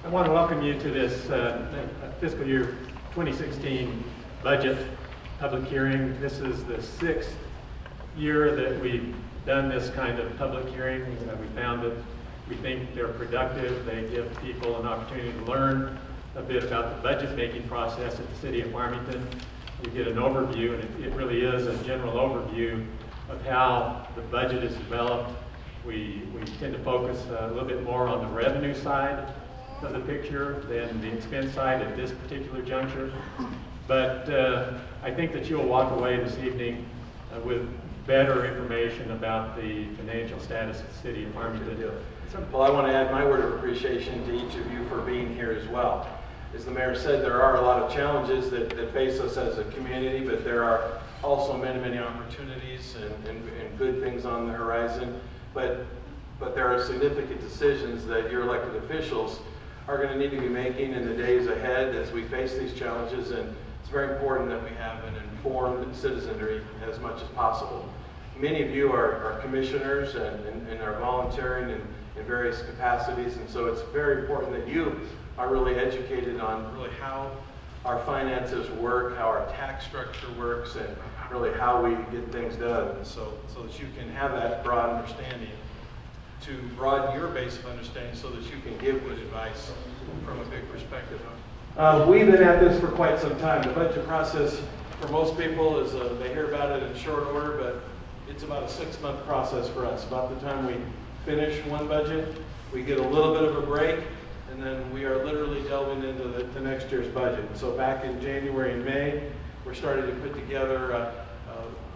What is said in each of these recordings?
I want to welcome you to this fiscal year 2016 budget public hearing. This is the 6th year that we've done this kind of public hearing. We found that we think they're productive. They give people an opportunity to learn a bit about the budget making process at the City of Farmington. We get an overview, and it really is a general overview of how the budget is developed. We tend to focus a little bit more on the revenue side of the picture than the expense side at this particular juncture. But I think that you'll walk away this evening with better information about the financial status of the City of Farmington. Well, I want to add my word of appreciation to each of you for being here as well. As the mayor said, there are a lot of challenges that face us as a community, but there are also many opportunities and good things on the horizon. But there are significant decisions that your elected officials are going to need to be making in the days ahead as we face these challenges, and it's very important that we have an informed citizenry as much as possible. Many of you are commissioners and are volunteering in various capacities, and so it's very important that you are really educated on really how our finances work, how our tax structure works, and really how we get things done, so that you can have that broad understanding, to broaden your base of understanding so that you can give good advice from a big perspective. We've been at this for quite some time. The budget process for most people is, they hear about it in short order, but it's about a 6-month process for us. About the time we finish one budget, we get a little bit of a break, and then we are literally delving into the next year's budget. So back in January and May, we're starting to put together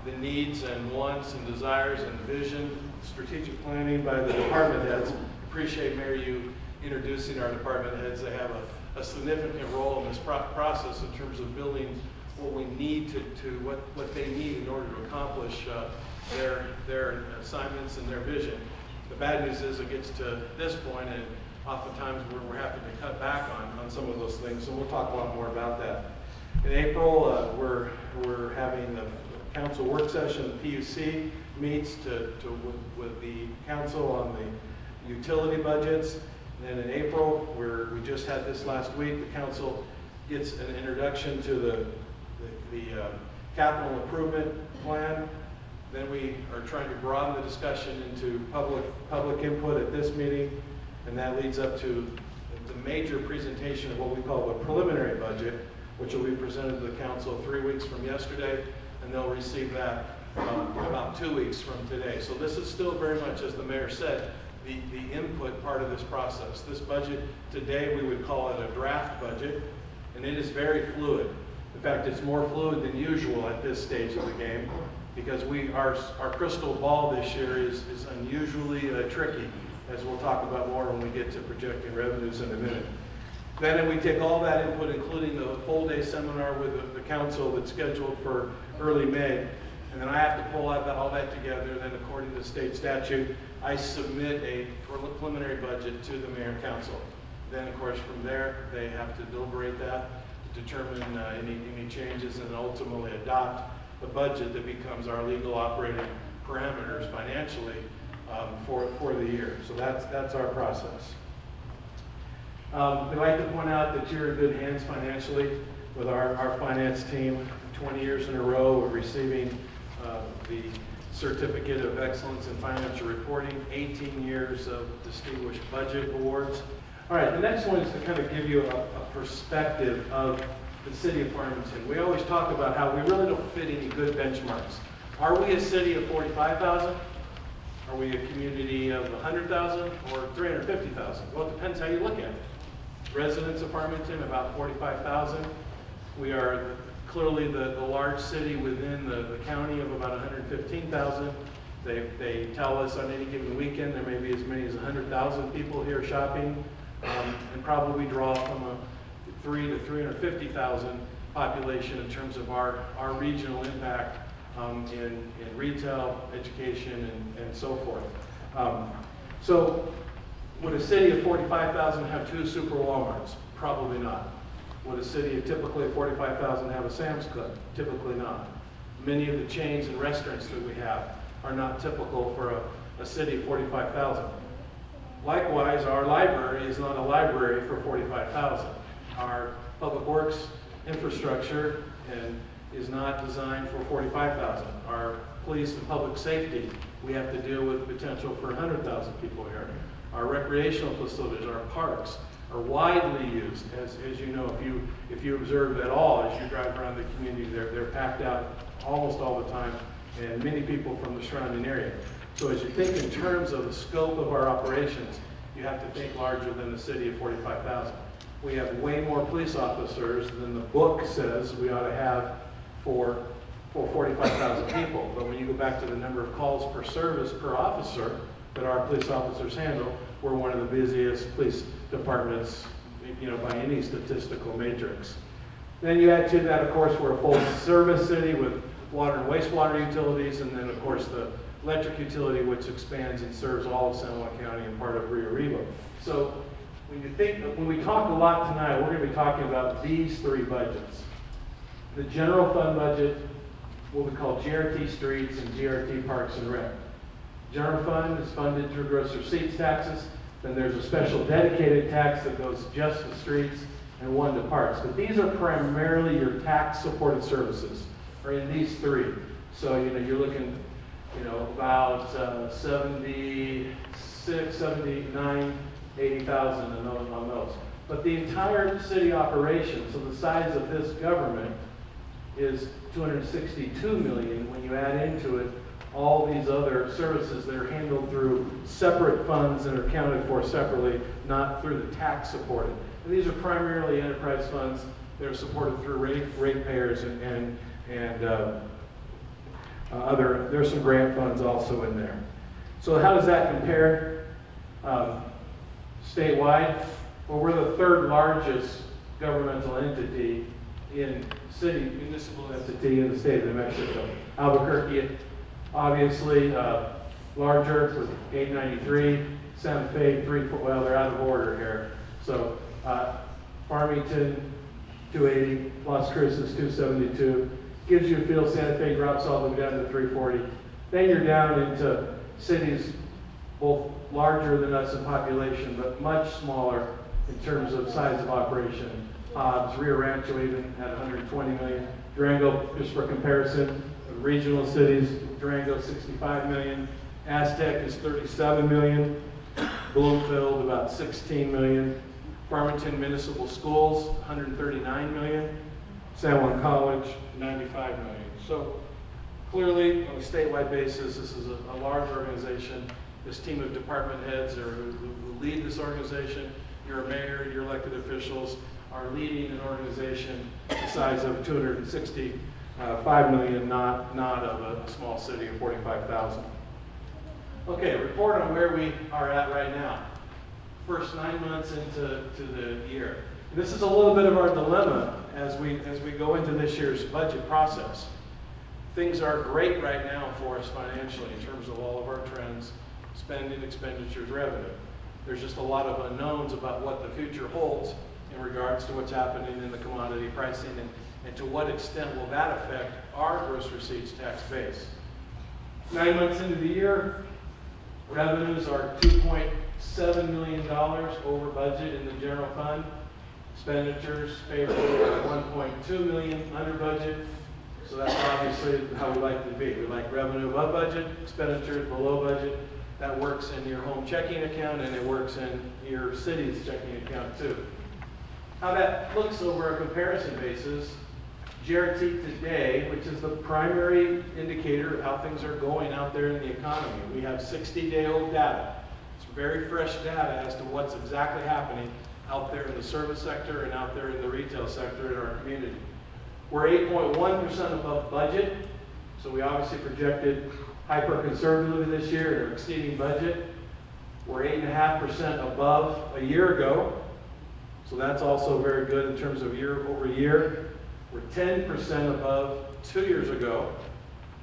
the needs and wants and desires and vision, strategic planning by the department heads. Appreciate, Mayor, you introducing our department heads. They have a significant role in this process in terms of building what we need what they need in order to accomplish their assignments and their vision. The bad news is it gets to this point, and oftentimes we're having to cut back on some of those things, so we'll talk a lot more about that. In April, we're having the council work session. The PUC meets with the council on the utility budgets. And then in April, we just had this last week, the council gets an introduction to the capital improvement plan. Then we are trying to broaden the discussion into public input at this meeting, and that leads up to the major presentation of what we call the preliminary budget, which will be presented to the council 3 weeks from yesterday, and they'll receive that about 2 weeks from today. So this is still very much, as the mayor said, the input part of this process. This budget today, we would call it a draft budget, and it is very fluid. In fact, it's more fluid than usual at this stage of the game, because our crystal ball this year is unusually tricky, as we'll talk about more when we get to projecting revenues in a minute. Then we take all that input, including the full-day seminar with the council that's scheduled for early May, and then I have to pull all that together. Then, according to state statute, I submit a preliminary budget to the mayor and council. Then, of course, from there, they have to deliberate that, determine any changes, and ultimately adopt the budget that becomes our legal operating parameters financially for the year. So that's our process. We'd like to point out that you're in good hands financially with our finance team. 20 years in a row, we're receiving the Certificate of Excellence in Financial Reporting, 18 years of Distinguished Budget Awards. All right, the next one is to kind of give you a perspective of the City of Farmington. We always talk about how we really don't fit any good benchmarks. Are we a city of 45,000? Are we a community of 100,000 or 350,000? Well, it depends how you look at it. Residents of Farmington, about 45,000. We are clearly the large city within the county of about 115,000. They tell us on any given weekend there may be as many as 100,000 people here shopping, and probably draw from a 300,000 to 350,000 population in terms of our regional impact in retail, education, and so forth. So would a city of 45,000 have 2 Super Walmarts? Probably not. Would a city of typically 45,000 have a Sam's Club? Typically not. Many of the chains and restaurants that we have are not typical for a city of 45,000. Likewise, our library is not a library for $45,000. Our public works infrastructure is not designed for $45,000. Our police and public safety, we have to deal with the potential for 100,000 people here. Our recreational facilities, our parks, are widely used. As you know, if you observe at all as you drive around the community, they're packed out almost all the time, and many people from the surrounding area. So as you think in terms of the scope of our operations, you have to think larger than the city of 45,000. We have way more police officers than the book says we ought to have for 45,000 people. But when you go back to the number of calls per service per officer that our police officers handle, we're one of the busiest police departments, by any statistical matrix. Then you add to that, of course, we're a full service city with water and wastewater utilities, and then of course the electric utility, which expands and serves all of San Juan County and part of Rio Arriba. So when we talk a lot tonight, we're going to be talking about these three budgets. The general fund budget, what we call GRT Streets and GRT Parks and Rec. General fund is funded through gross receipts taxes. Then there's a special dedicated tax that goes just to streets and one to parks. But these are primarily your tax-supported services, are in these three. So you're looking, about 76, 79, 80,000 on those. But the entire city operation, so the size of this government, is 262 million when you add into it all these other services that are handled through separate funds and are accounted for separately, not through the tax supported. And these are primarily enterprise funds that are supported through ratepayers and there's some grant funds also in there. So how does that compare statewide? Well, we're the third largest governmental entity municipal entity in the state of New Mexico. Albuquerque, obviously, larger with 893, Santa Fe, well, they're out of order here. So Farmington, 280, Las Cruces, 272. Gives you a feel, Santa Fe drops all the way down to 340. Then you're down into cities both larger than us in population, but much smaller in terms of size of operation. Hobbs, Rio Rancho even at 120 million. Durango, just for comparison, regional cities, Durango 65 million. Aztec is 37 million. Bloomfield about 16 million. Farmington Municipal Schools, 139 million. San Juan College, 95 million. So clearly, on a statewide basis, this is a large organization. This team of department heads who lead this organization, your mayor, your elected officials, are leading an organization the size of 265 million, not of a small city of 45,000. Okay, report on where we are at right now. First 9 months into the year. This is a little bit of our dilemma as we go into this year's budget process. Things are great right now for us financially in terms of all of our trends, spending, expenditures, revenue. There's just a lot of unknowns about what the future holds in regards to what's happening in the commodity pricing and to what extent will that affect our gross receipts tax base. 9 months into the year, revenues are $2.7 million over budget in the general fund. Expenditures favorable at 1.2 million under budget. So that's obviously how we like to be. We like revenue above budget, expenditures below budget. That works in your home checking account and it works in your city's checking account too. How that looks over a comparison basis, GRT today, which is the primary indicator of how things are going out there in the economy. We have 60-day-old data. It's very fresh data as to what's exactly happening out there in the service sector and out there in the retail sector in our community. We're 8.1% above budget, so we obviously projected hyper-conservatively this year and are exceeding budget. We're 8.5% above a year ago, so that's also very good in terms of year over year. We're 10% above 2 years ago,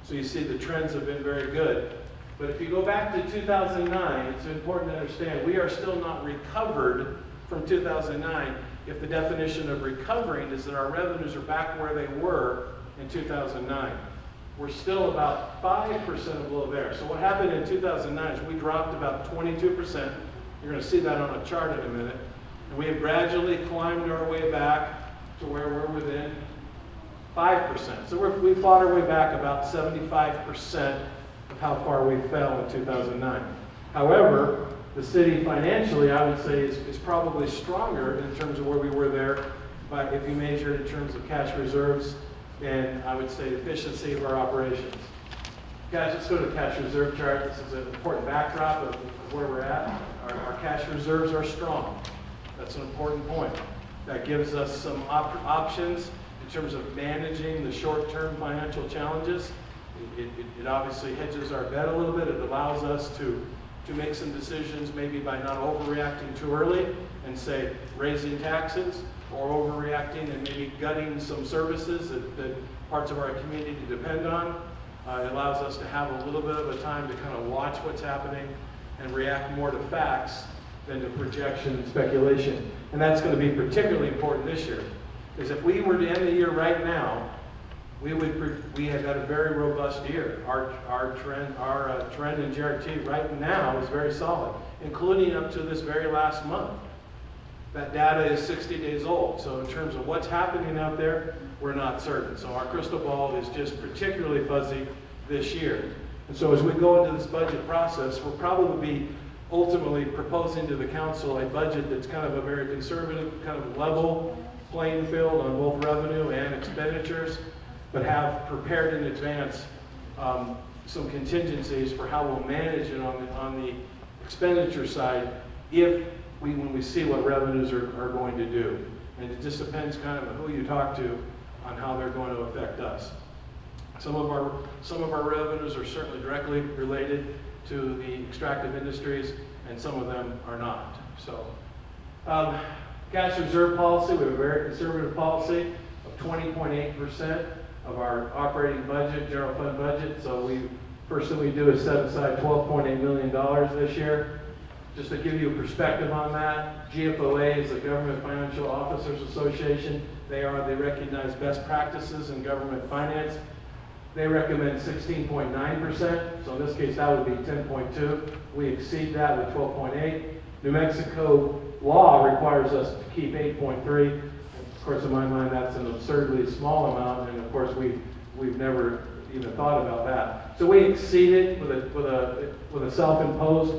so you see the trends have been very good. But if you go back to 2009, it's important to understand we are still not recovered from 2009 if the definition of recovering is that our revenues are back where they were in 2009. We're still about 5% below there. So what happened in 2009 is we dropped about 22% You're going to see that on a chart in a minute. And we have gradually climbed our way back to where we're within 5%. So we fought our way back about 75% of how far we fell in 2009. However, the city financially, I would say, is probably stronger in terms of where we were there, but if you measure it in terms of cash reserves and I would say efficiency of our operations. Guys, let's go to the cash reserve chart. This is an important backdrop of where we're at. Our cash reserves are strong. That's an important point. That gives us some options in terms of managing the short-term financial challenges. It obviously hedges our bet a little bit. It allows us to make some decisions maybe by not overreacting too early and say raising taxes or overreacting and maybe gutting some services that parts of our community depend on. It allows us to have a little bit of a time to kind of watch what's happening and react more to facts than to projection and speculation. And that's going to be particularly important this year. Because if we were to end the year right now, we have had a very robust year. Our trend in GRT right now is very solid, including up to this very last month. That data is 60 days old. So in terms of what's happening out there, we're not certain. So our crystal ball is just particularly fuzzy this year. And so as we go into this budget process, we'll probably be ultimately proposing to the council a budget that's kind of a very conservative, kind of level playing field on both revenue and expenditures, but have prepared in advance some contingencies for how we'll manage it on the expenditure side when we see what revenues are going to do. And it just depends kind of who you talk to on how they're going to affect us. Some of our revenues are certainly directly related to the extractive industries, and some of them are not. So, cash reserve policy, we have a very conservative policy of 20.8% of our operating budget, general fund budget. So first thing we do is set aside $12.8 million this year. Just to give you a perspective on that, GFOA is the Government Financial Officers Association. They recognize best practices in government finance. They recommend 16.9%, so in this case that would be 10.2. We exceed that with 12.8. New Mexico law requires us to keep 8.3. Of course, in my mind, that's an absurdly small amount, and of course, we've never even thought about that. So we exceeded with a self-imposed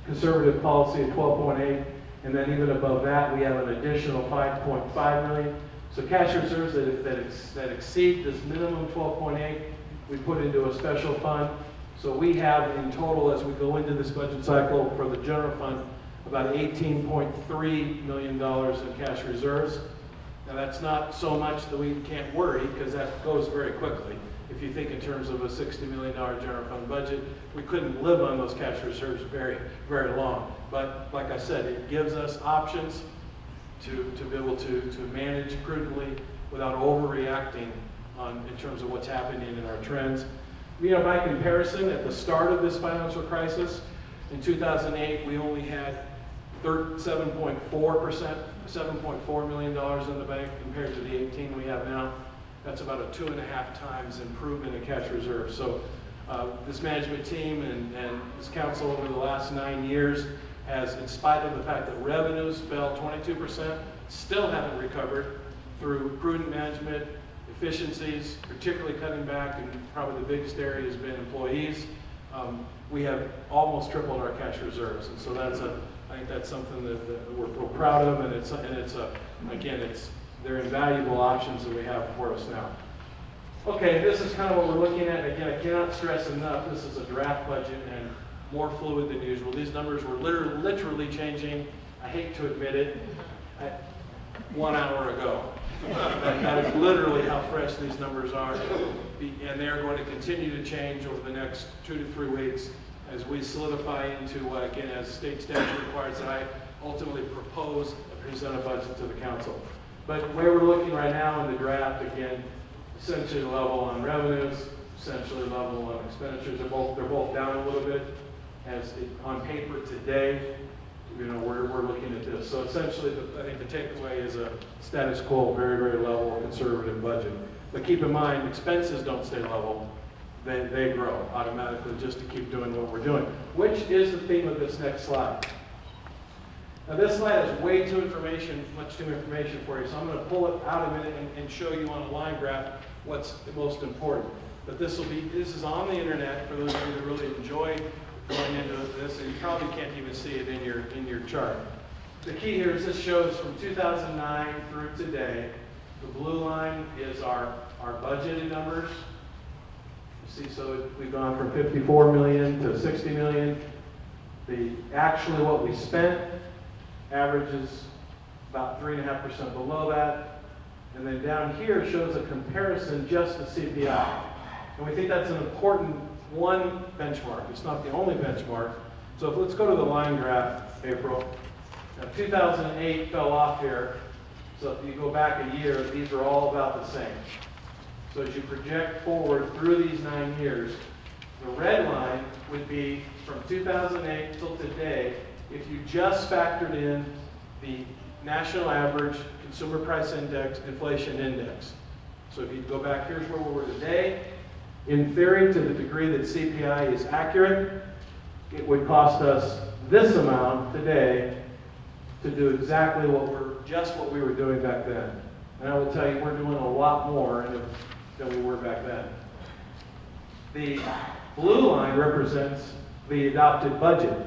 conservative policy of 12.8, and then even above that, we have an additional 5.5 million. So cash reserves that exceed this minimum 12.8, we put into a special fund. So we have in total, as we go into this budget cycle for the general fund, about $18.3 million in cash reserves. Now that's not so much that we can't worry, because that goes very quickly. If you think in terms of a $60 million general fund budget, we couldn't live on those cash reserves very, very long. But like I said, it gives us options to be able to manage prudently without overreacting in terms of what's happening in our trends. You know, by comparison, at the start of this financial crisis, in 2008, we only had $7.4 million in the bank compared to the 18 we have now. That's about a 2.5 times improvement in cash reserves. So this management team and this council over the last 9 years has, in spite of the fact that revenues fell 22%, still haven't recovered through prudent management, efficiencies, particularly cutting back, and probably the biggest area has been employees. We have almost tripled our cash reserves, and so I think that's something that we're proud of, and they're invaluable options that we have for us now. Okay, this is kind of what we're looking at. Again, I cannot stress enough, this is a draft budget and more fluid than usual. These numbers were literally changing, I hate to admit it, 1 hour ago. That is literally how fresh these numbers are. And they're going to continue to change over the next 2 to 3 weeks as we solidify into, again, as state statute requires, that I ultimately propose and present a budget to the council. But where we're looking right now in the draft, again, essentially level on revenues, essentially level on expenditures. They're both down a little bit. On paper today, you know, we're looking at this. So essentially, I think the takeaway is a status quo, very, very level, conservative budget. But keep in mind, expenses don't stay level. They grow automatically just to keep doing what we're doing, which is the theme of this next slide. Now this slide is way too much information for you, so I'm going to pull it out a minute and show you on a line graph what's the most important. But this is on the internet for those of you that really enjoy going into this, and you probably can't even see it in your chart. The key here is this shows from 2009 through today. The blue line is our budgeted numbers. You see, so we've gone from 54 million to 60 million. Actually what we spent averages about 3.5% below that. And then down here shows a comparison just to CPI. And we think that's an important one benchmark. It's not the only benchmark. So let's go to the line graph, April. Now 2008 fell off here. So if you go back a year, these are all about the same. So as you project forward through these 9 years, the red line would be from 2008 till today if you just factored in the national average consumer price index, inflation index. So if you go back, here's where we were today. In theory, to the degree that CPI is accurate, it would cost us this amount today to do exactly what we were doing back then. And I will tell you, we're doing a lot more than we were back then. The blue line represents the adopted budget.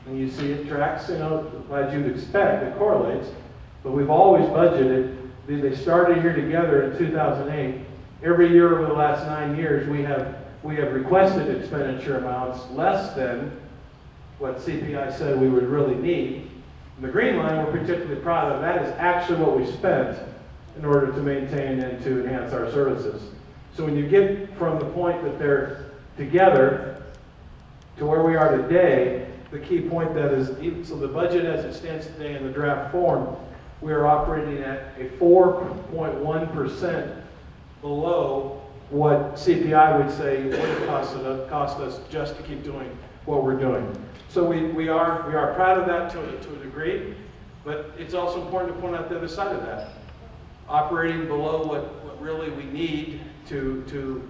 And you see it tracks, as you'd expect, it correlates. But we've always budgeted. They started here together in 2008. Every year over the last 9 years, we have requested expenditure amounts less than what CPI said we would really need. And the green line we're particularly proud of. That is actually what we spent in order to maintain and to enhance our services. So when you get from the point that they're together to where we are today, the key point that is, so the budget as it stands today in the draft form, we are operating at a 4.1% below what CPI would say would have cost us just to keep doing what we're doing. So we are proud of that to a degree, but it's also important to point out the other side of that. Operating below what really we need to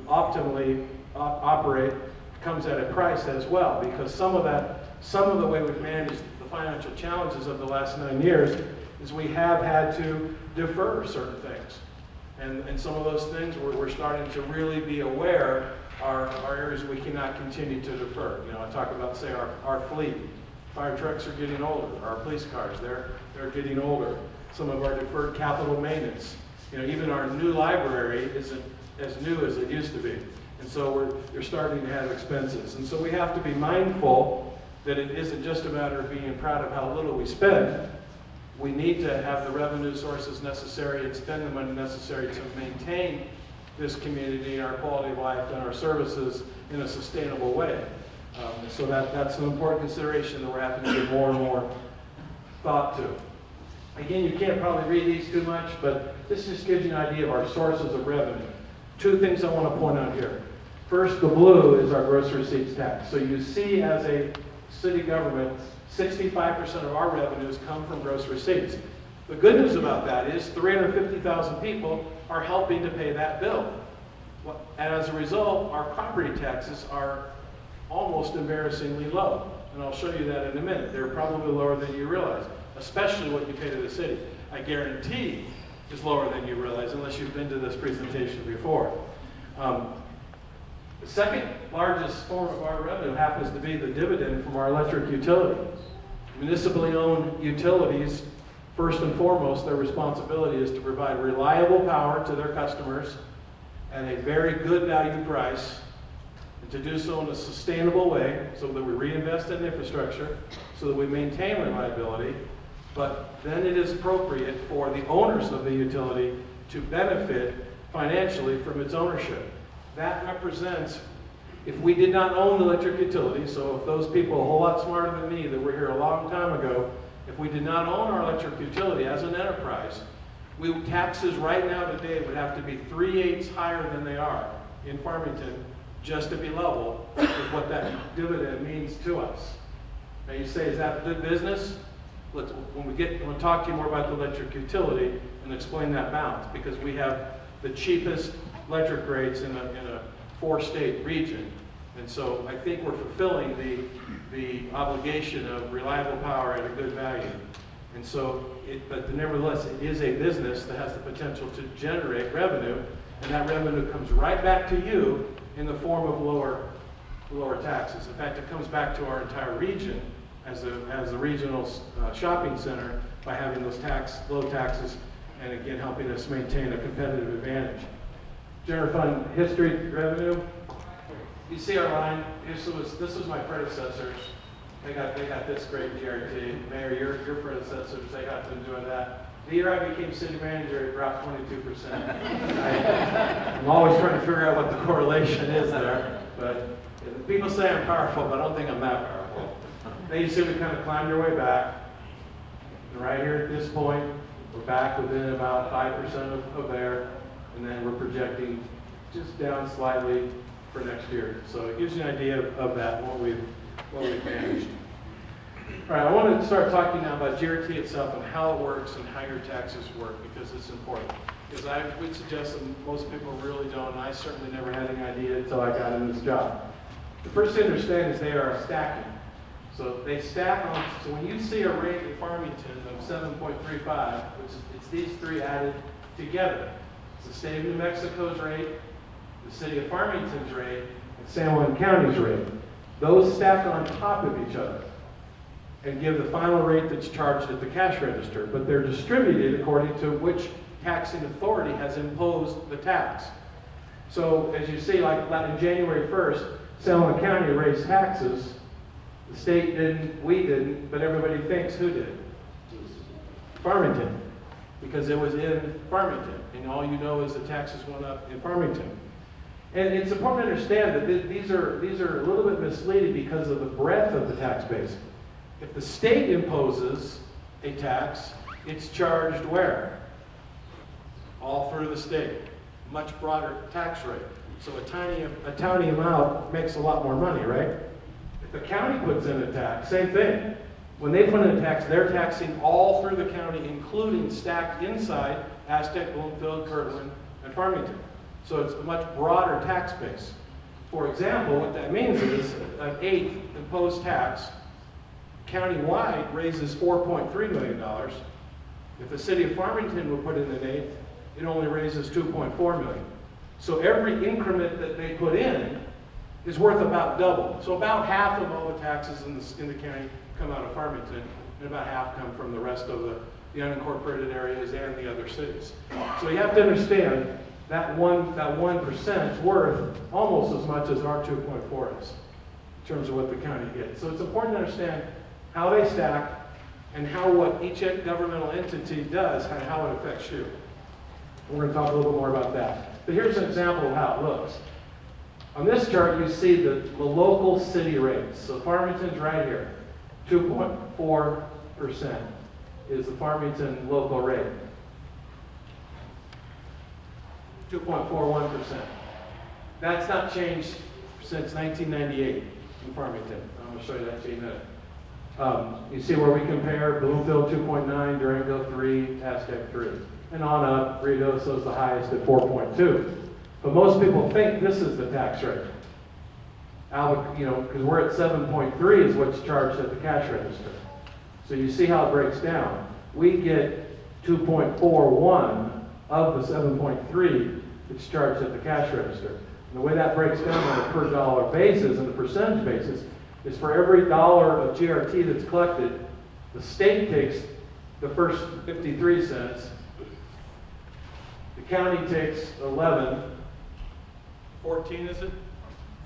optimally operate comes at a price as well, because some of the way we've managed the financial challenges of the last 9 years is we have had to defer certain things. And some of those things we're starting to really be aware are areas we cannot continue to defer. I talk about, say, our fleet. Fire trucks are getting older. Our police cars, they're getting older. Some of our deferred capital maintenance. Even our new library isn't as new as it used to be. And so you're starting to have expenses. And so we have to be mindful that it isn't just a matter of being proud of how little we spend. We need to have the revenue sources necessary and spend the money necessary to maintain this community, our quality of life, and our services in a sustainable way. So that's an important consideration that we're having to give more and more thought to. Again, you can't probably read these too much, but this just gives you an idea of our sources of revenue. 2 things I want to point out here. First, the blue is our gross receipts tax. So you see, as a city government, 65% of our revenues come from gross receipts. The good news about that is 350,000 people are helping to pay that bill. And as a result, our property taxes are almost embarrassingly low. And I'll show you that in a minute. They're probably lower than you realize, especially what you pay to the city. I guarantee is lower than you realize, unless you've been to this presentation before. The second largest form of our revenue happens to be the dividend from our electric utility. Municipally owned utilities, first and foremost, their responsibility is to provide reliable power to their customers at a very good value price, and to do so in a sustainable way so that we reinvest in infrastructure, so that we maintain reliability. But then it is appropriate for the owners of the utility to benefit financially from its ownership. That represents, if we did not own the electric utility, so if those people a whole lot smarter than me that were here a long time ago, if we did not own our electric utility as an enterprise, taxes right now today would have to be 3/8 higher than they are in Farmington just to be level with what that dividend means to us. Now you say, is that good business? When we talk to you more about the electric utility and explain that balance, because we have the cheapest electric rates in a 4-state region. And so I think we're fulfilling the obligation of reliable power at a good value. And so, but nevertheless, it is a business that has the potential to generate revenue, and that revenue comes right back to you in the form of lower taxes. In fact, it comes back to our entire region as a regional shopping center by having those low taxes, and again, helping us maintain a competitive advantage. General fund history revenue. You see our line. This was my predecessors. They got this great GRT. Mayor, your predecessors, they got them doing that. The year I became city manager, it dropped 22%. I'm always trying to figure out what the correlation is there. But people say I'm powerful, but I don't think I'm that powerful. Then you see we kind of climbed our way back. And right here at this point, we're back within about 5% of there. And then we're projecting just down slightly for next year. So it gives you an idea of that, what we've managed. All right, I want to start talking now about GRT itself and how it works and how your taxes work, because it's important. Because I would suggest that most people really don't, and I certainly never had any idea until I got in this job. The first thing to understand is they are stacking. So they stack on, so when you see a rate in Farmington of 7.35, which is, it's these three added together. It's the state of New Mexico's rate, the city of Farmington's rate, and San Juan County's rate. Those stack on top of each other and give the final rate that's charged at the cash register, but they're distributed according to which taxing authority has imposed the tax. So as you see, like in January 1st, San Juan County raised taxes. The state didn't, we didn't, but everybody thinks who did? Farmington, because it was in Farmington, and all you know is the taxes went up in Farmington. And it's important to understand that these are a little bit misleading because of the breadth of the tax base. If the state imposes a tax, it's charged where? All through the state. Much broader tax rate. So a tiny amount makes a lot more money, right? If the county puts in a tax, same thing. When they put in a tax, they're taxing all through the county, including stacked inside Aztec, Bloomfield, Kirtland, and Farmington. So it's a much broader tax base. For example, what that means is an eighth imposed tax countywide raises $4.3 million. If the city of Farmington would put in an eighth, it only raises $2.4 million. So every increment that they put in is worth about double. So about half of all the taxes in the county come out of Farmington, and about half come from the rest of the unincorporated areas and the other cities. So you have to understand that 1% is worth almost as much as our 2.4 is in terms of what the county gets. So it's important to understand how they stack and how what each governmental entity does and how it affects you. We're going to talk a little bit more about that. But here's an example of how it looks. On this chart, you see the local city rates. So Farmington's right here. 2.4% is the Farmington local rate. 2.41%. That's not changed since 1998 in Farmington. I'm going to show you that to you in a minute. You see where we compare Bloomfield 2.9, Durango 3, Aztec 3. And on up, Ruidoso is the highest at 4.2. But most people think this is the tax rate. Because we're at 7.3 is what's charged at the cash register. So you see how it breaks down. We get 2.41 of the 7.3 that's charged at the cash register. And the way that breaks down on a per dollar basis and the percentage basis is for every dollar of GRT that's collected, the state takes the first 53 cents, the county takes 11, 14 is it?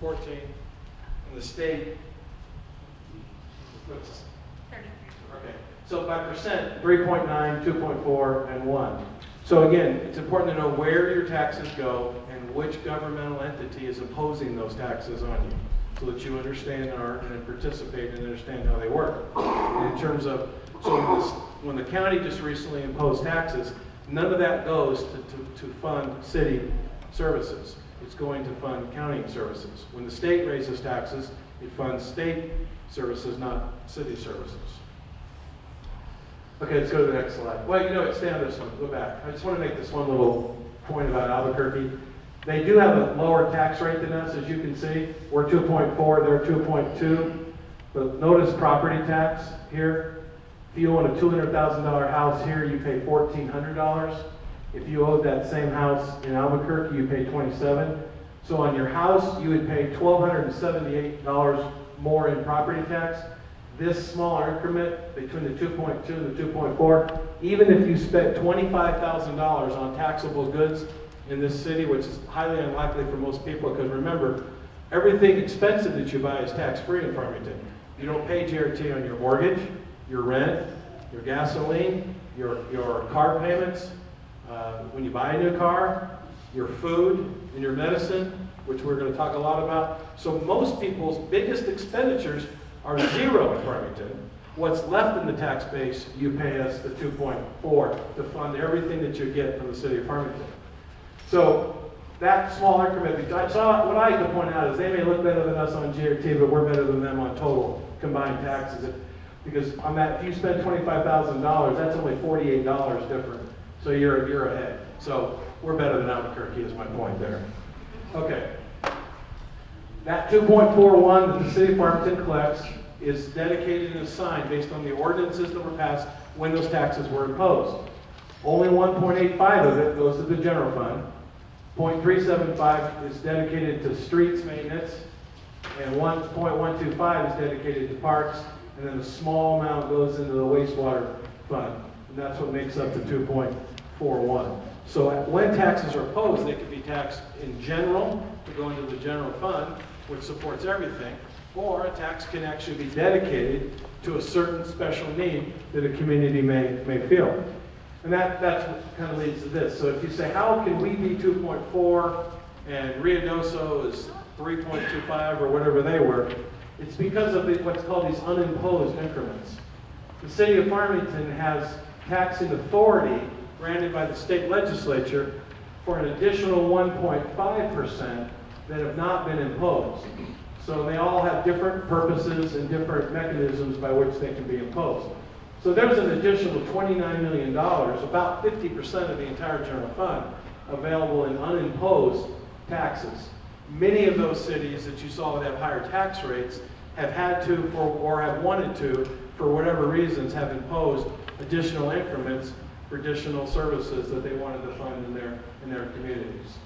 14, and the state, what's 33. okay. So by percent, 3.9, 2.4, and 1. So again, it's important to know where your taxes go and which governmental entity is imposing those taxes on you, so that you understand and participate and understand how they work. And in terms of, so when the county just recently imposed taxes, none of that goes to fund city services. It's going to fund county services. When the state raises taxes, it funds state services, not city services. Okay, let's go to the next slide. Well, stay on this one. Go back. I just want to make this one little point about Albuquerque. They do have a lower tax rate than us, as you can see. We're 2.4, they're 2.2. But notice property tax here, If you own a $200,000 house here, you pay $1,400. If you owned that same house in Albuquerque, you pay $27. So on your house, you would pay $1,278 more in property tax. This smaller increment between the 2.2 and the 2.4, even if you spent $25,000 on taxable goods in this city, which is highly unlikely for most people, because remember, everything expensive that you buy is tax-free in Farmington. You don't pay GRT on your mortgage, your rent, your gasoline, your car payments, when you buy a new car, your food, and your medicine, which we're going to talk a lot about. So most people's biggest expenditures are zero in Farmington. What's left in the tax base, you pay us the 2.4 to fund everything that you get from the city of Farmington. So that small increment, so what I like to point out is they may look better than us on GRT, but we're better than them on total combined taxes. Because on that, if you spend $25,000, that's only $48 different. So you're ahead. So we're better than Albuquerque is my point there. Okay. That 2.41 that the city of Farmington collects is dedicated and assigned based on the ordinances that were passed when those taxes were imposed. Only 1.85 of it goes to the general fund. 0.375 is dedicated to streets maintenance, and 1.125 is dedicated to parks, and then a small amount goes into the wastewater fund, and that's what makes up the 2.41. So when taxes are imposed, they could be taxed in general to go into the general fund, which supports everything, or a tax can actually be dedicated to a certain special need that a community may feel. And that's what kind of leads to this. So if you say, how can we be 2.4 and Ruidoso is 3.25 or whatever they were, it's because of what's called these unimposed increments. The city of Farmington has taxing authority granted by the state legislature for an additional 1.5% that have not been imposed. So they all have different purposes and different mechanisms by which they can be imposed. So there's an additional $29 million, about 50% of the entire general fund, available in unimposed taxes. Many of those cities that you saw that have higher tax rates have had to, or have wanted to, for whatever reasons, have imposed additional increments for additional services that they wanted to fund in their communities.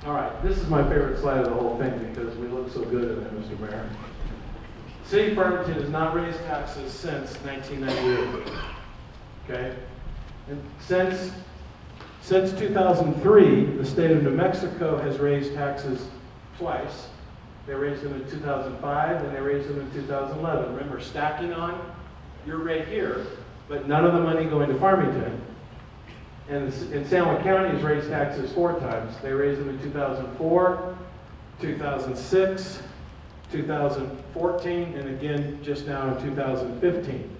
All right, this is my favorite slide of the whole thing because we look so good at it, Mr. Mayor. City of Farmington has not raised taxes since 1998. Okay? And since 2003, the state of New Mexico has raised taxes twice. They raised them in 2005 and they raised them in 2011. Remember, stacking on, you're right here, but none of the money going to Farmington. And San Juan County has raised taxes 4 times. They raised them in 2004, 2006, 2014, and again just now in 2015.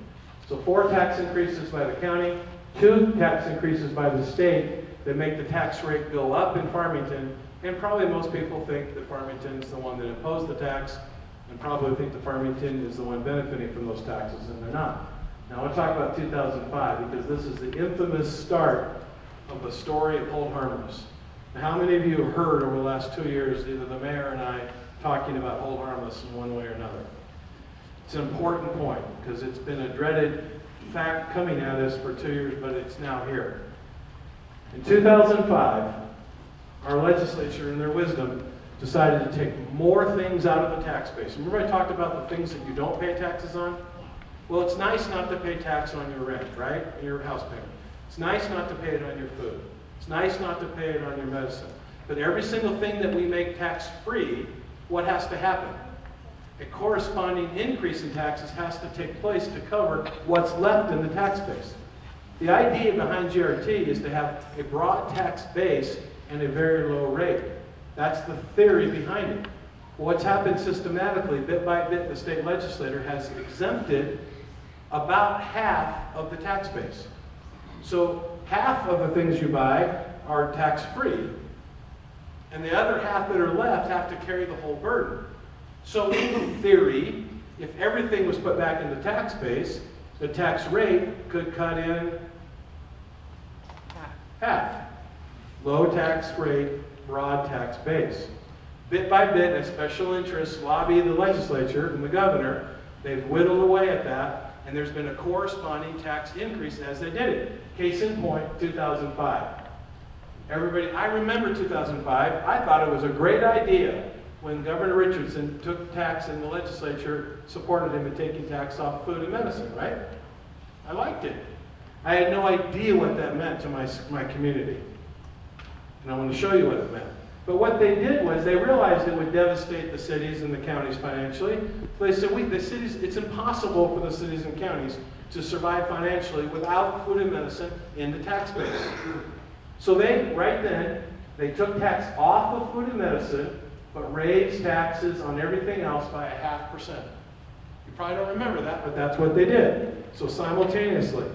So 4 tax increases by the county, 2 tax increases by the state that make the tax rate go up in Farmington, and probably most people think that Farmington is the one that imposed the tax, and probably think that Farmington is the one benefiting from those taxes, and they're not. Now I want to talk about 2005 because this is the infamous start of the story of Hold Harmless. Now how many of you have heard over the last 2 years either the mayor and I talking about Hold Harmless in one way or another? It's an important point because it's been a dreaded fact coming at us for 2 years, but it's now here. In 2005, our legislature, in their wisdom, decided to take more things out of the tax base. Remember I talked about the things that you don't pay taxes on? Well, it's nice not to pay tax on your rent, right? Your house payment. It's nice not to pay it on your food. It's nice not to pay it on your medicine. But every single thing that we make tax-free, what has to happen? A corresponding increase in taxes has to take place to cover what's left in the tax base. The idea behind GRT is to have a broad tax base and a very low rate. That's the theory behind it. What's happened systematically, bit by bit, the state legislature has exempted about half of the tax base. So half of the things you buy are tax-free, and the other half that are left have to carry the whole burden. So in theory, if everything was put back in the tax base, the tax rate could cut in half. Low tax rate, broad tax base. Bit by bit, as special interests lobby the legislature and the governor, they've whittled away at that and there's been a corresponding tax increase as they did it. Case in point, 2005. Everybody, I remember 2005. I thought it was a great idea when Governor Richardson took tax and the legislature supported him in taking tax off food and medicine, right? I liked it. I had no idea what that meant to my community. And I want to show you what it meant. But what they did was they realized it would devastate the cities and the counties financially. So they said, the cities, it's impossible for the cities and counties to survive financially without food and medicine in the tax base. So they, right then, they took tax off of food and medicine, but raised taxes on everything else by 0.5%. You probably don't remember that, but that's what they did. So simultaneously,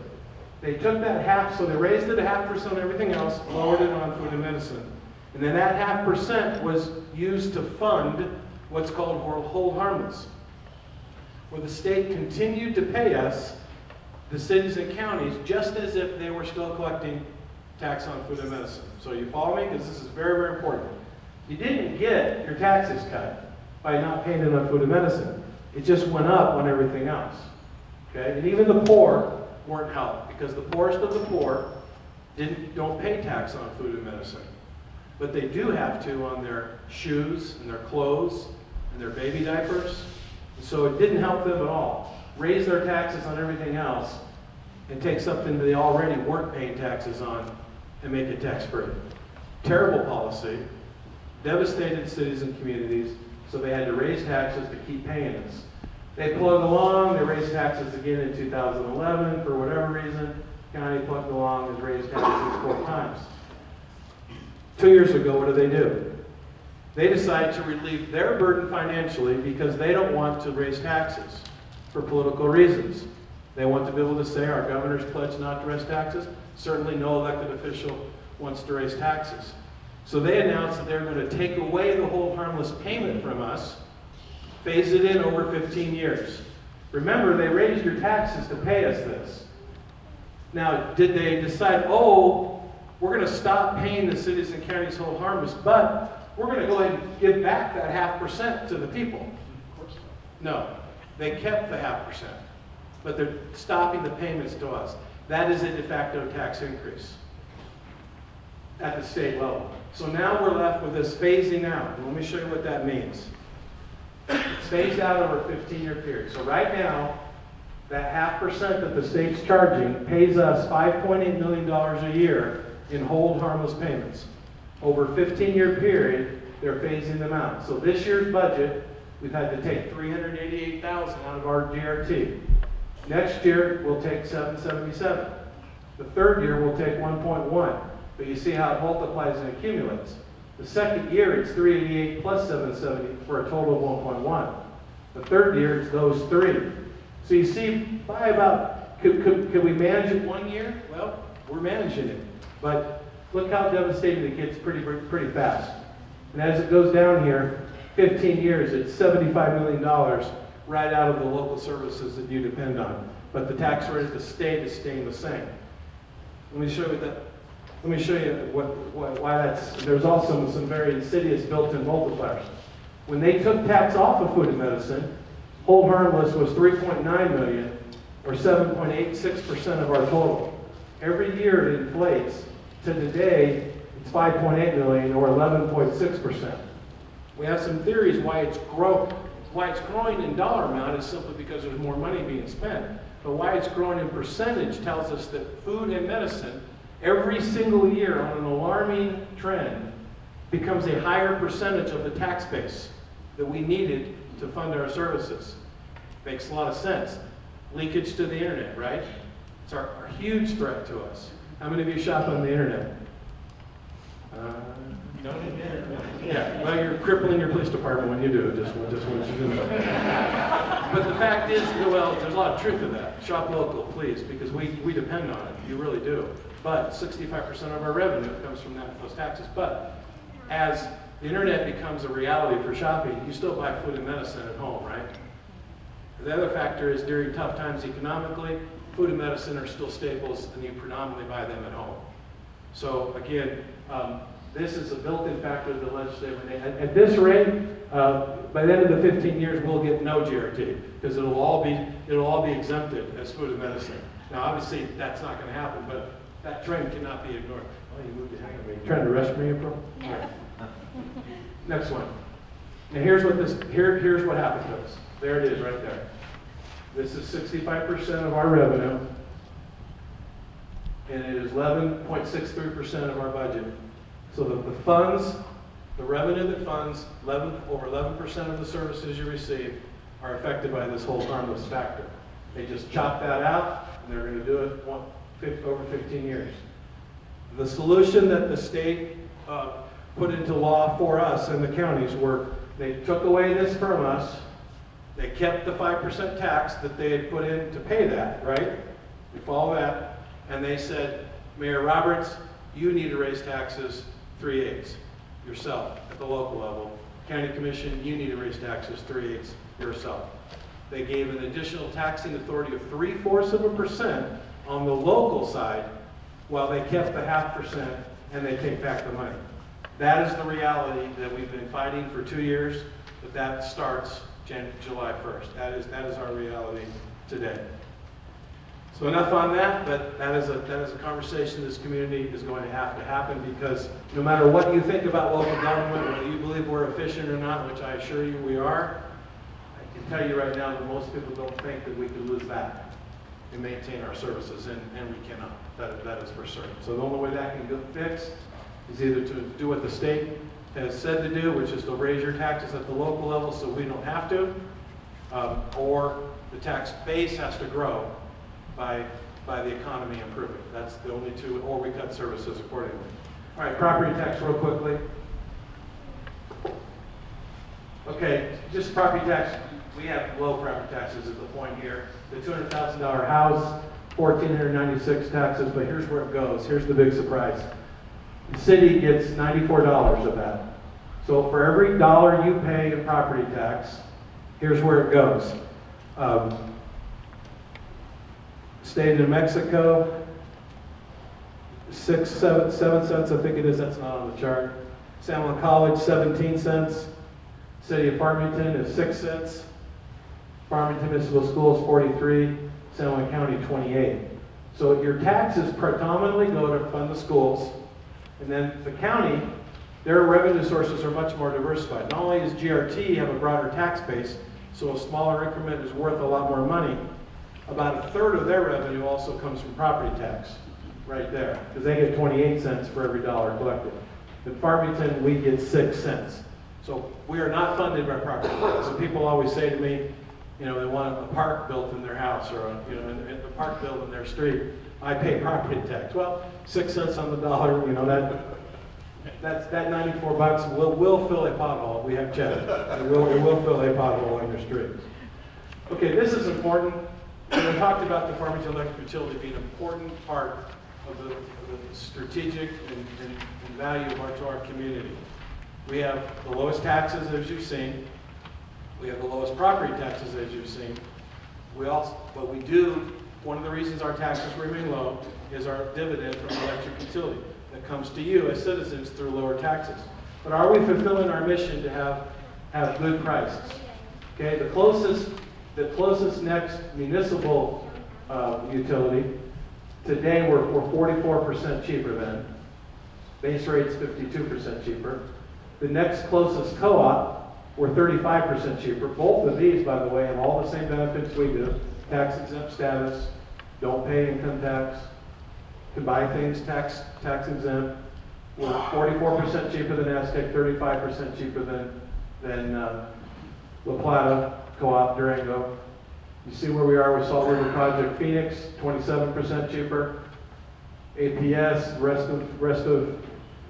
they took that half, so they raised it 0.5% on everything else, lowered it on food and medicine. And then that 0.5% was used to fund what's called Hold Harmless, where the state continued to pay us, the cities and counties, just as if they were still collecting tax on food and medicine. So you follow me? Because this is very, very important. You didn't get your taxes cut by not paying it on food and medicine. It just went up on everything else. Okay? And even the poor weren't helped, because the poorest of the poor don't pay tax on food and medicine. But they do have to on their shoes and their clothes and their baby diapers. So it didn't help them at all. Raise their taxes on everything else and take something that they already weren't paying taxes on and make it tax-free. Terrible policy. Devastated cities and communities, so they had to raise taxes to keep paying us. They plugged along, they raised taxes again in 2011 for whatever reason. County plugged along, has raised taxes 4 times. 2 years ago, what do? They decide to relieve their burden financially because they don't want to raise taxes for political reasons. They want to be able to say, our governor's pledged not to raise taxes. Certainly no elected official wants to raise taxes. So they announced that they're going to take away the Hold Harmless payment from us, phase it in over 15 years. Remember, they raised your taxes to pay us this. Now, did they decide, we're going to stop paying the cities and counties Hold Harmless, but we're going to go ahead and give back that 0.5% to the people? Of course not. No, they kept the 0.5%, but they're stopping the payments to us. That is a de facto tax increase at the state level. So now we're left with this phasing out. And let me show you what that means. It's phased out over a 15-year period. So right now, that 0.5% that the state's charging pays us $5.8 million a year in Hold Harmless payments. Over a 15-year period, they're phasing them out. So this year's budget, we've had to take $388,000 out of our GRT. Next year, we'll take $777,000. The third year, we'll take $1.1. But you see how it multiplies and accumulates. The second year, it's $388 plus $770 for a total of $1.1. The third year, it's those 3. So you see, by about, could we manage it 1 year? Well, we're managing it. But look how devastating it gets pretty fast. And as it goes down here, 15 years, it's $75 million right out of the local services that you depend on. But the tax rate at the state is staying the same. Let me show you that. Let me show you why that's. There's also some very insidious built-in multipliers. When they took tax off of food and medicine, Hold Harmless was $3.9 million, or 7.86% of our total. Every year it inflates. To today, it's $5.8 million, or 11.6%. We have some theories why it's growing in dollar amount is simply because there's more money being spent. But why it's growing in percentage tells us that food and medicine, every single year on an alarming trend, becomes a higher percentage of the tax base that we needed to fund our services. Makes a lot of sense. Leakage to the internet, right? It's our huge threat to us. How many of you shop on the internet? No? Yeah, well, you're crippling your police department when you do. Just want you to know. But the fact is, well, there's a lot of truth to that. Shop local, please, because we depend on it. You really do. But 65% of our revenue comes from those taxes. But as the internet becomes a reality for shopping, you still buy food and medicine at home, right? The other factor is during tough times economically, food and medicine are still staples, and you predominantly buy them at home. So again, this is a built-in factor of the legislature. At this rate, by the end of the 15 years, we'll get no GRT, because it'll all be it'll all be exempted as food and medicine. Now, obviously, that's not going to happen, but that trend cannot be ignored. Oh, you moved your hand on me. Trying to rush me, April? All right. Next one. Now, here's what happened to us. There it is, right there. This is 65% of our revenue, and it is 11.63% of our budget. So the revenue that funds over 11% of the services you receive are affected by this whole harmless factor. They just chop that out, and they're going to do it over 15 years. The solution that the state put into law for us and the counties were they took away this from us. They kept the 5% tax that they had put in to pay that, right? You follow that? And they said, Mayor Roberts, you need to raise taxes 3/8 yourself at the local level. County Commission, you need to raise taxes 3/8 yourself. They gave an additional taxing authority of 3/4% on the local side, while they kept the 0.5% and they take back the money. That is the reality that we've been fighting for 2 years, but that starts July 1st. That is our reality today. So enough on that, but that is a conversation this community is going to have to happen, because no matter what you think about local government, whether you believe we're efficient or not, which I assure you we are, I can tell you right now that most people don't think that we could lose that and maintain our services, and we cannot. That is for certain. So the only way that can get fixed is either to do what the state has said to do, which is to raise your taxes at the local level so we don't have to, or the tax base has to grow by the economy improving. That's the only two, or we cut services accordingly. All right, property tax real quickly. Okay, just property tax, we have low property taxes is the point here. The $200,000 house, $1,496 taxes, but here's where it goes. Here's the big surprise. The city gets $94 of that. So for every dollar you pay in property tax, here's where it goes. State of New Mexico, 7 cents, I think it is, that's not on the chart. San Juan College, 17 cents. City of Farmington is 6 cents. Farmington Municipal Schools, 43. San Juan County, 28. So your taxes predominantly go to fund the schools, and then the county, their revenue sources are much more diversified. Not only does GRT have a broader tax base, so a smaller increment is worth a lot more money, about a third of their revenue also comes from property tax, right there, because they get 28 cents for every dollar collected. In Farmington, we get 6 cents. So we are not funded by property tax. So people always say to me, you know, they want a park built in their house, or a park built in their street. I pay property tax. Well, 6 cents on the dollar, you know, that $94 will fill a pothole. We have checked. It will fill a pothole on your street. Okay, this is important. We talked about the Farmington Electric Utility being an important part of the strategic and value to our community. We have the lowest taxes, as you've seen. We have the lowest property taxes, as you've seen. But we do, one of the reasons our taxes remain low is our dividend from the electric utility that comes to you as citizens through lower taxes. But are we fulfilling our mission to have good prices? Okay, the closest next municipal utility, today we're 44% cheaper than. Base rate's 52% cheaper. The next closest co-op, we're 35% cheaper. Both of these, by the way, have all the same benefits we do. Tax exempt status, don't pay income tax, can buy things tax exempt. We're 44% cheaper than Aztec, 35% cheaper than La Plata Co-op Durango. You see where we are with Salt River Project Phoenix, 27% cheaper. APS, rest of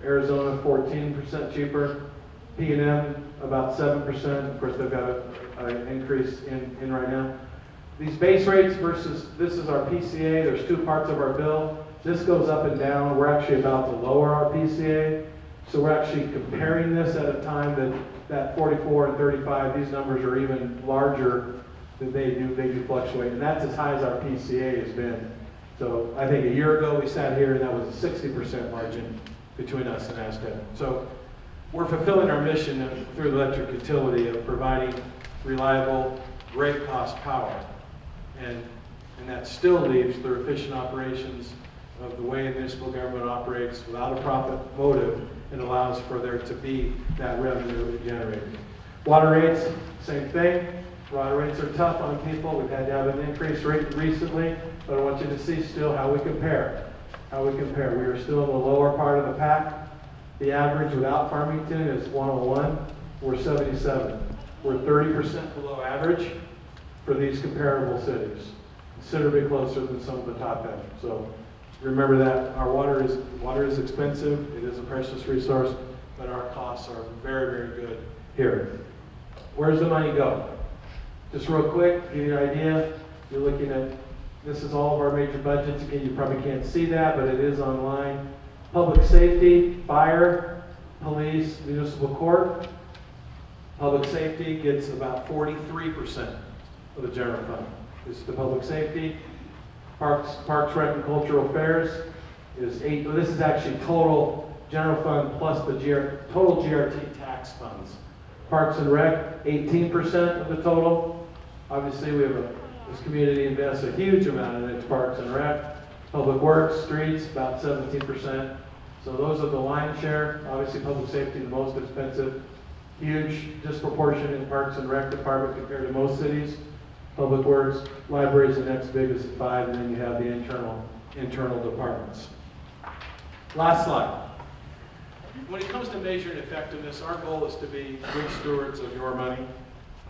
Arizona, 14% cheaper. P&M, about 7%. Of course, they've got an increase in right now. These base rates versus, this is our PCA. There's two parts of our bill. This goes up and down. We're actually about to lower our PCA. So we're actually comparing this at a time that 44 and 35, these numbers are even larger than they do fluctuate. And that's as high as our PCA has been. So I think a year ago we sat here and that was a 60% margin between us and Aztec. So we're fulfilling our mission through the electric utility of providing reliable, great cost power. and that still leaves the efficient operations of the way municipal government operates without a profit motive, and allows for there to be that revenue generated. Water rates, same thing. Water rates are tough on people. We've had to have an increase rate recently, but I want you to see still how we compare. We are still in the lower part of the pack. The average without Farmington is 101. We're 77. We're 30% below average for these comparable cities. Considerably closer than some of the top end. So remember that our water is expensive. It is a precious resource, but our costs are very, very good here. Where's the money go? Just real quick, give you an idea. You're looking at, this is all of our major budgets. Again, you probably can't see that, but it is online. Public safety, fire, police, municipal court. Public safety gets about 43% of the general fund. This is the public safety. Parks, Rec, and Cultural Affairs is 8. This is actually total general fund plus the total GRT tax funds. Parks and Rec, 18% of the total. Obviously, this community invests a huge amount in its Parks and Rec. Public Works, streets, about 17%. So those are the lion's share. Obviously, public safety, the most expensive. Huge disproportion in Parks and Rec department compared to most cities. Public Works, Library is the next biggest at 5, and then you have the internal departments. Last slide. When it comes to measuring effectiveness, our goal is to be good stewards of your money,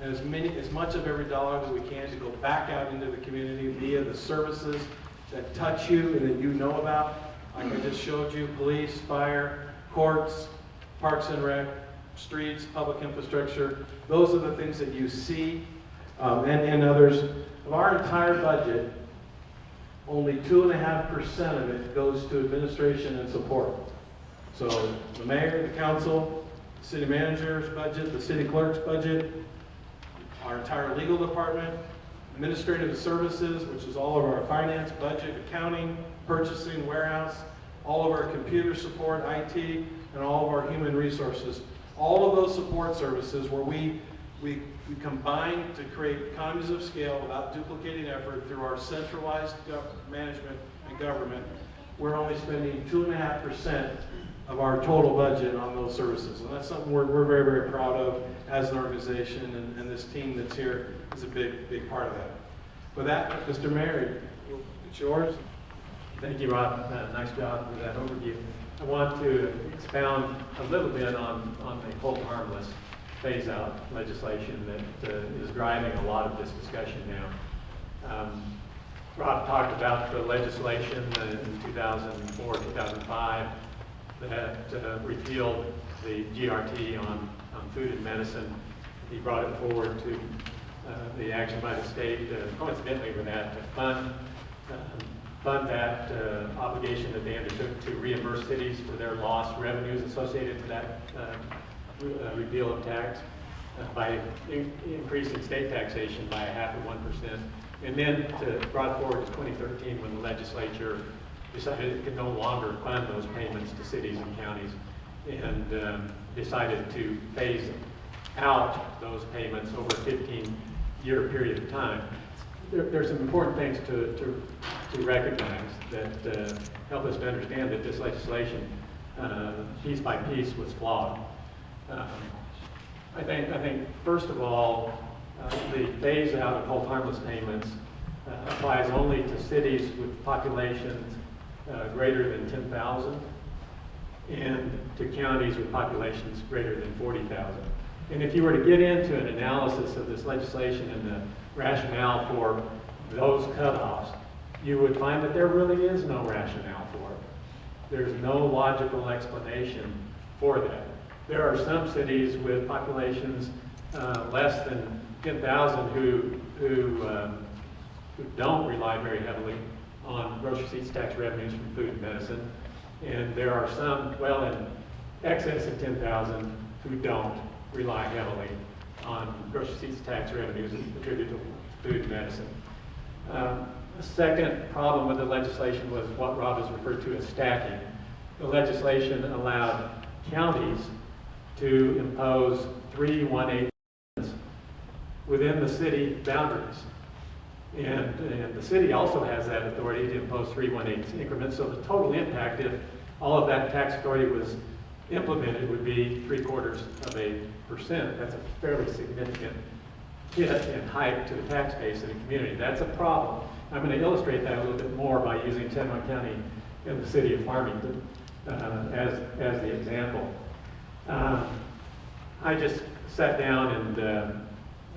and as much of every dollar that we can to go back out into the community via the services that touch you and that you know about. Like I just showed you, police, fire, courts, Parks and Rec, streets, public infrastructure. Those are the things that you see, and others. Of our entire budget, only 2.5% of it goes to administration and support. So the mayor, the council, the city manager's budget, the city clerk's budget, our entire legal department, administrative services, which is all of our finance, budget, accounting, purchasing, warehouse, all of our computer support, IT, and all of our human resources. All of those support services where we combine to create economies of scale without duplicating effort through our centralized management and government. We're only spending 2.5% of our total budget on those services. And that's something we're very, very proud of as an organization, and this team that's here is a big part of that. With that, Mr. Mayor, it's yours. Thank you, Rob. Nice job with that overview. I want to expound a little bit on the whole harmless phase-out legislation that is driving a lot of this discussion now. Rob talked about the legislation in 2004, 2005 that repealed the GRT on food and medicine. He brought it forward to the action by the state, coincidentally with that, to fund that obligation that they undertook to reimburse cities for their lost revenues associated with that repeal of tax by increasing state taxation by 0.5%. And then brought forward to 2013 when the legislature decided it could no longer fund those payments to cities and counties, and decided to phase out those payments over a 15-year period of time. There's some important things to recognize that help us to understand that this legislation, piece by piece, was flawed. I think first of all, the phase out of hold harmless payments applies only to cities with populations greater than 10,000 and to counties with populations greater than 40,000. And if you were to get into an analysis of this legislation and the rationale for those cutoffs, you would find that there really is no rationale for it. There's no logical explanation for that. There are some cities with populations less than 10,000 who don't rely very heavily on gross receipts tax revenues from food and medicine. And there are some well in excess of 10,000 who don't rely heavily on gross receipts tax revenues attributable to food and medicine. The second problem with the legislation was what Rob has referred to as stacking. The legislation allowed counties to impose 3 1/8 within the city boundaries. And the city also has that authority to impose 3/1/8 increments. So the total impact, if all of that tax authority was implemented, would be 0.75%. That's a fairly significant hit and hike to the tax base in the community. That's a problem. I'm going to illustrate that a little bit more by using San Juan County and the city of Farmington as the example. I just sat down and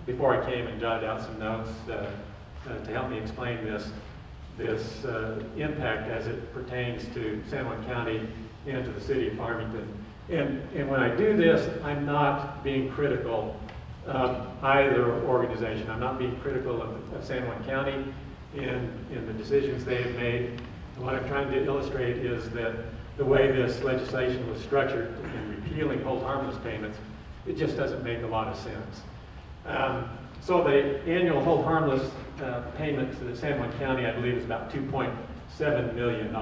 before I came and jotted out some notes to help me explain this impact as it pertains to San Juan County and to the city of Farmington. And when I do this, I'm not being critical of either organization. I'm not being critical of San Juan County in the decisions they have made. And what I'm trying to illustrate is that the way this legislation was structured in repealing hold harmless payments, it just doesn't make a lot of sense. So the annual hold harmless payment to the San Juan County, I believe, is about $2.7 million.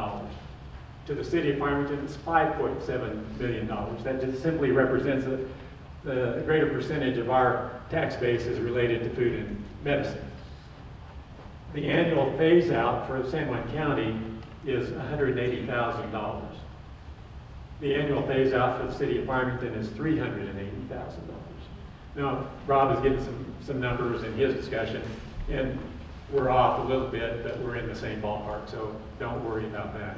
To the city of Farmington, it's $5.7 million. That just simply represents the greater percentage of our tax base is related to food and medicine. The annual phase out for San Juan County is $180,000. The annual phase out for the city of Farmington is $380,000. Now, Rob has given some numbers in his discussion, and we're off a little bit, but we're in the same ballpark, so don't worry about that.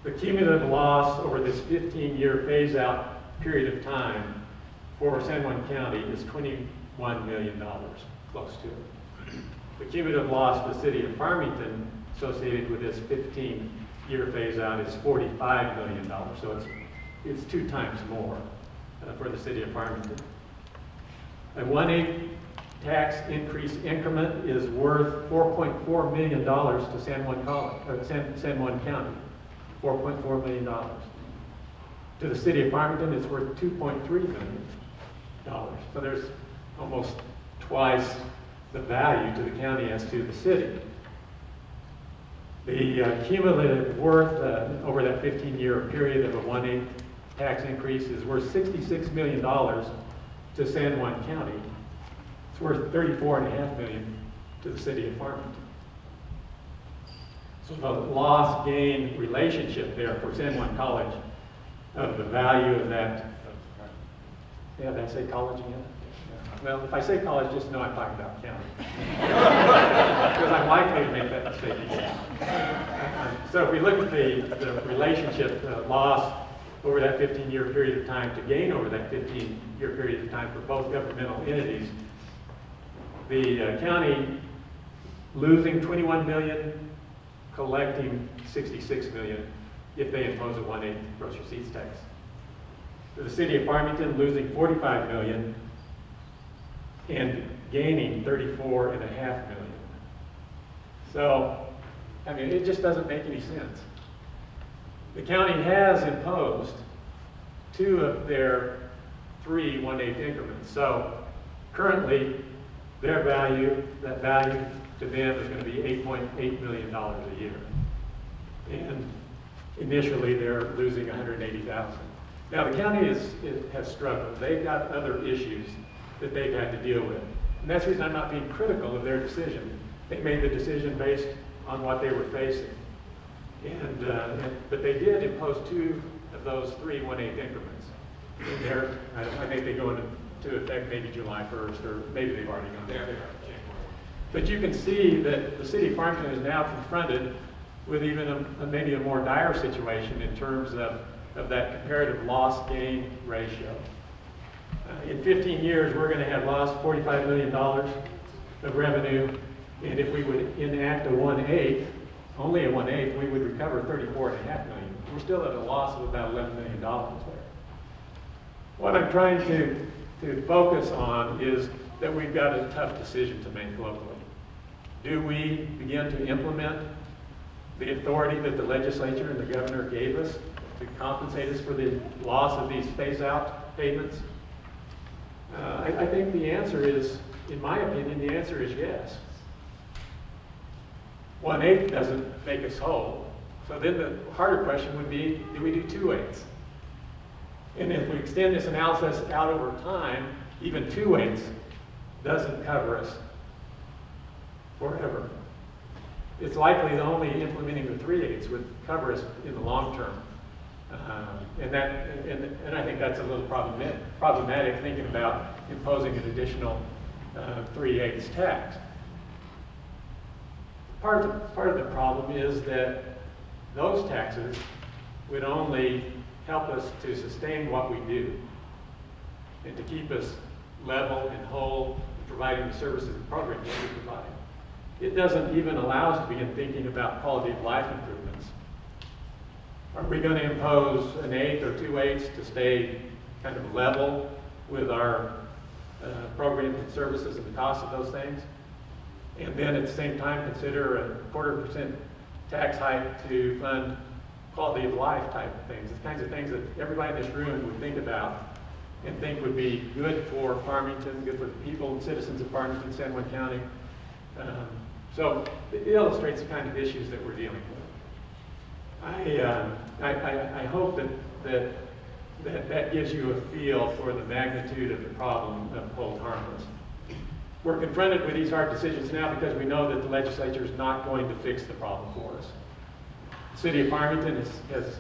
The cumulative loss over this 15-year phase-out period of time for San Juan County is $21 million, close to it. The cumulative loss to the city of Farmington associated with this 15-year phase-out is $45 million, so it's 2 times more for the city of Farmington. A 1/8 tax increase increment is worth $4.4 million to San Juan County. $4.4 million. To the city of Farmington, it's worth $2.3 million. So there's almost twice the value to the county as to the city. The cumulative worth over that 15-year period of a 1/8 tax increase is worth $66 million to San Juan County. It's worth $34.5 million to the city of Farmington. So the loss-gain relationship there for San Juan College of the value of that. Yeah, did I say college again? Well, if I say college, just know I'm talking about county. Because I'm likely to make that mistake again. So if we look at the relationship, loss over that 15-year period of time to gain over that 15-year period of time for both governmental entities, the county losing $21 million, collecting $66 million if they impose a 1/8 gross receipts tax. For the city of Farmington, losing $45 million and gaining $34.5 million. So, I mean, it just doesn't make any sense. The county has imposed 2 of their 3 1/8 increments. So currently, their value, that value to them is going to be $8.8 million a year. And initially, they're losing $180,000. Now, the county has struggled. They've got other issues that they've had to deal with. And that's the reason I'm not being critical of their decision. They made the decision based on what they were facing. But they did impose 2 of those 3 1/8 increments. And I think they go into effect maybe July 1st, or maybe they've already gone there. But you can see that the city of Farmington is now confronted with even maybe a more dire situation in terms of that comparative loss-gain ratio. In 15 years, we're going to have lost $45 million of revenue, and if we would enact a 1/8, only a 1/8, we would recover $34.5 million. We're still at a loss of about $11 million there. What I'm trying to focus on is that we've got a tough decision to make locally. Do we begin to implement the authority that the legislature and the governor gave us to compensate us for the loss of these phase-out payments? I think the answer is, in my opinion, the answer is yes. 1/8 doesn't make us whole. So then the harder question would be, do we do 2/8? And if we extend this analysis out over time, even 2/8 doesn't cover us. forever. It's likely that only implementing the 3/8 would cover us in the long term. And I think that's a little problematic thinking about imposing an additional 3/8 tax. Part of the problem is that those taxes would only help us to sustain what we do and to keep us level and whole, providing the services and programs that we provide. It doesn't even allow us to begin thinking about quality of life improvements. Are we going to impose an 1/8 or 2/8 to stay kind of level with our programs and services and the cost of those things? And then at the same time consider a 0.25% tax hike to fund quality of life type of things, the kinds of things that everybody in this room would think about and think would be good for Farmington, good for the people and citizens of Farmington, San Juan County. So it illustrates the kind of issues that we're dealing with. I hope that gives you a feel for the magnitude of the problem of Hold Harmless. We're confronted with these hard decisions now because we know that the legislature is not going to fix the problem for us. The city of Farmington has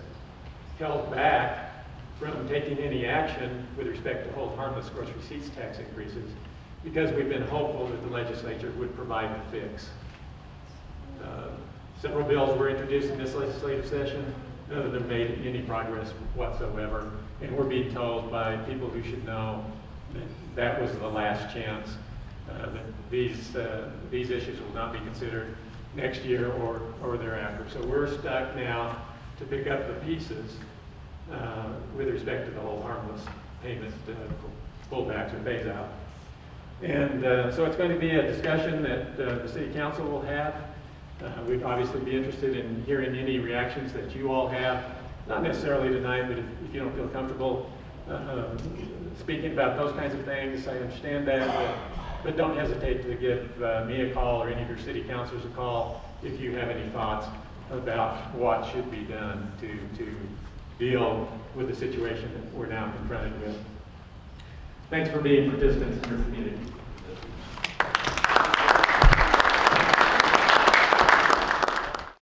held back from taking any action with respect to Hold Harmless gross receipts tax increases because we've been hopeful that the legislature would provide the fix. Several bills were introduced in this legislative session. None of them made any progress whatsoever. And we're being told by people who should know that was the last chance, that these issues will not be considered next year or thereafter. So we're stuck now to pick up the pieces with respect to the Hold Harmless payment pullbacks or phase out. And so it's going to be a discussion that the City Council will have. We'd obviously be interested in hearing any reactions that you all have, not necessarily tonight, but if you don't feel comfortable speaking about those kinds of things, I understand that, but don't hesitate to give me a call or any of your city councilors a call if you have any thoughts about what should be done to deal with the situation that we're now confronted with. Thanks for being participants in your community.